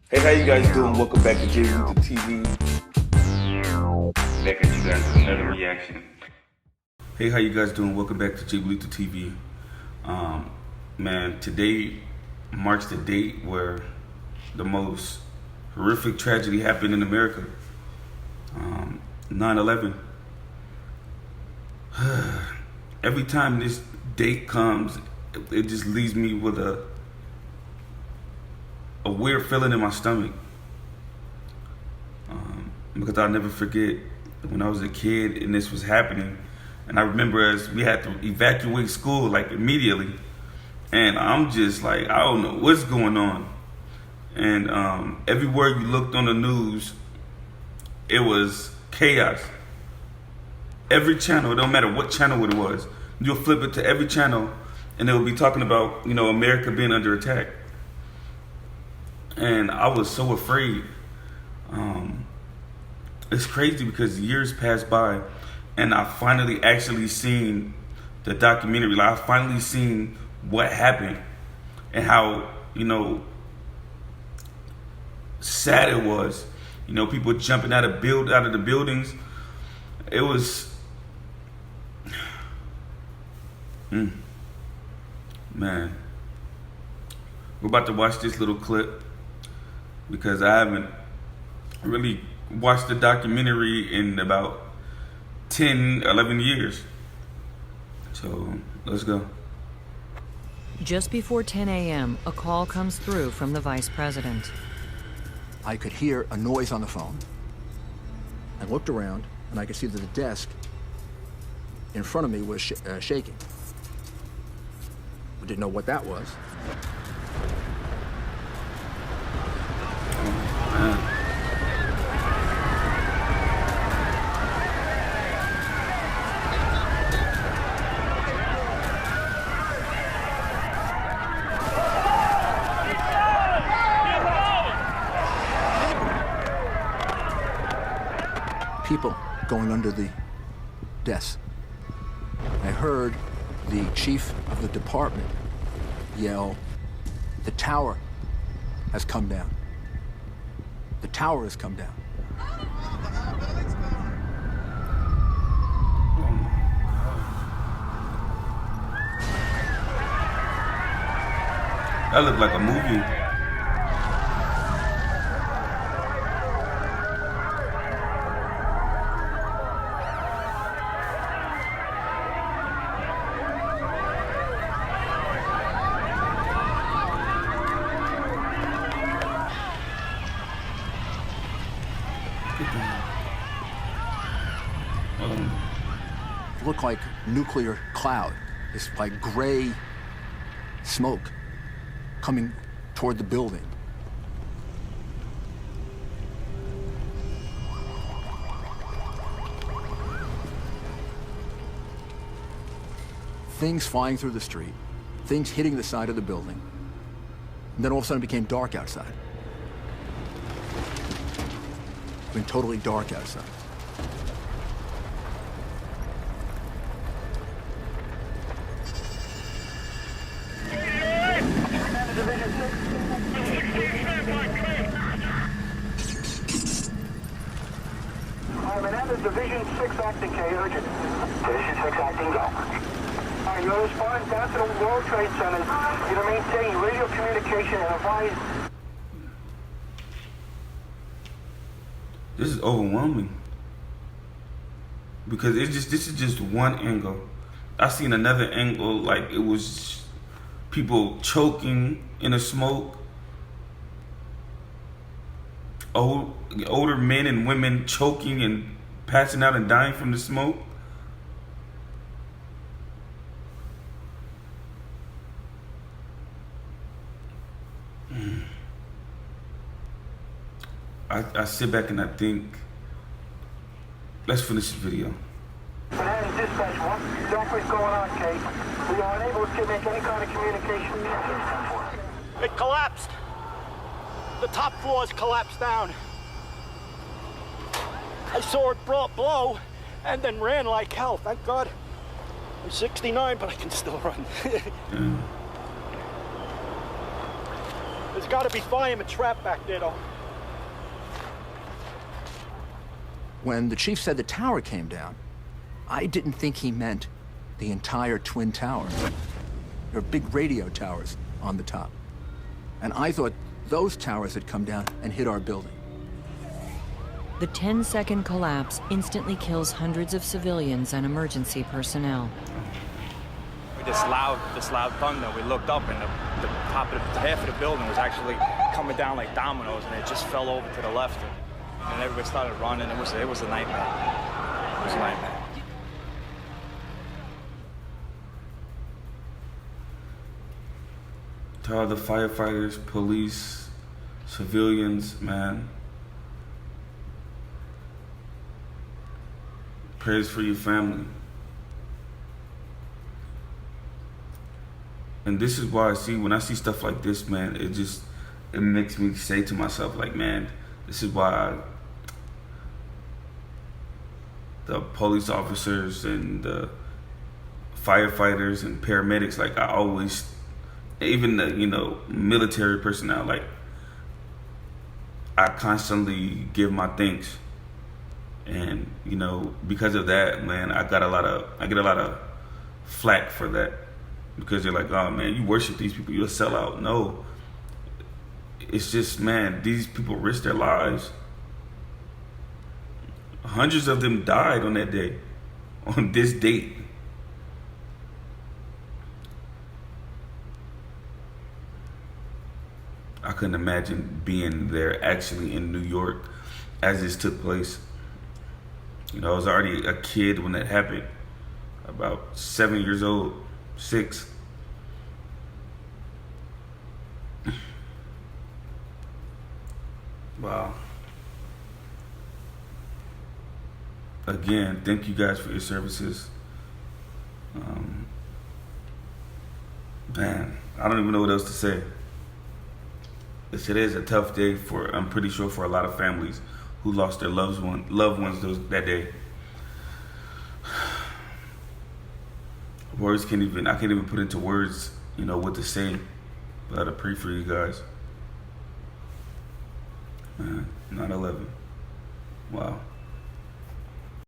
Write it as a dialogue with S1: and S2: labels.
S1: Hey, how you guys doing? Welcome back to Jay Luther TV.
S2: Back at you guys with another reaction.
S1: Hey, how you guys doing? Welcome back to Jay Luther TV. Man, today marks the date where the most horrific tragedy happened in America. 9/11. Every time this date comes, it just leaves me with a weird feeling in my stomach. Because I'll never forget when I was a kid and this was happening. And I remember as we had to evacuate school like immediately. And I'm just like, I don't know what's going on. And everywhere you looked on the news, it was chaos. Every channel, it don't matter what channel it was, you'll flip it to every channel and they'll be talking about, America being under attack. And I was so afraid. It's crazy because years passed by and I finally actually seen the documentary. Like, I finally seen what happened and how, sad it was. People jumping out of the buildings. It was, man. We're about to watch this little clip because I haven't really watched the documentary in about 10, 11 years. So let's go.
S3: Just before 10 a.m., a call comes through from the vice president.
S4: I could hear a noise on the phone. I looked around, and I could see that the desk in front of me was shaking. I didn't know what that was. People going under the desk. I heard the chief of the department yell, "The tower has come down. The tower has come down."
S1: That looked like a movie.
S4: Looked like nuclear cloud, this like gray smoke coming toward the building. Things flying through the street, things hitting the side of the building, and then all of a sudden it became dark outside. It went totally dark outside.
S5: Division 6 acting, K, urgent. Division 6 acting, go. All right, you'll respond down to the World Trade Center. You're to maintain radio communication and advise.
S1: This is overwhelming. Because this is just one angle. I seen another angle, like it was people choking in the smoke. Older men and women choking and passing out and dying from the smoke. I sit back and I think, let's finish the video.
S5: Manhattan Dispatch 1, exactly what's going on, Kate. We are unable to make any kind of communication.
S6: It collapsed. The top floors collapsed down. I saw it blow and then ran like hell. Thank God. I'm 69, but I can still run. There's got to be firemen trapped back there, though.
S4: When the chief said the tower came down, I didn't think he meant the entire Twin Towers. There are big radio towers on the top. And I thought those towers had come down and hit our building.
S3: The 10-second collapse instantly kills hundreds of civilians and emergency personnel.
S7: With this loud thunder, we looked up and the top of half of the building was actually coming down like dominoes, and it just fell over to the left. And everybody started running. It was a nightmare. It was a nightmare.
S1: To all the firefighters, police, civilians, man. Prayers for your family. And this is why when I see stuff like this, man, it makes me say to myself, like, man, this is why the police officers and the firefighters and paramedics, like, I always, even the, military personnel, like, I constantly give my thanks. And, because of that, man, I get a lot of flack for that. Because they're like, oh, man, you worship these people, you're a sellout. No. It's just, man, these people risked their lives. Hundreds of them died on that day, on this date. I couldn't imagine being there actually in New York as this took place. I was already a kid when that happened, about 7 years old, 6. Wow. Again, thank you guys for your services. Man, I don't even know what else to say. It is a tough day I'm pretty sure, for a lot of families who lost their loved ones that day. I can't even put into words, what to say, but I pray for you guys. Man, 9/11. Wow.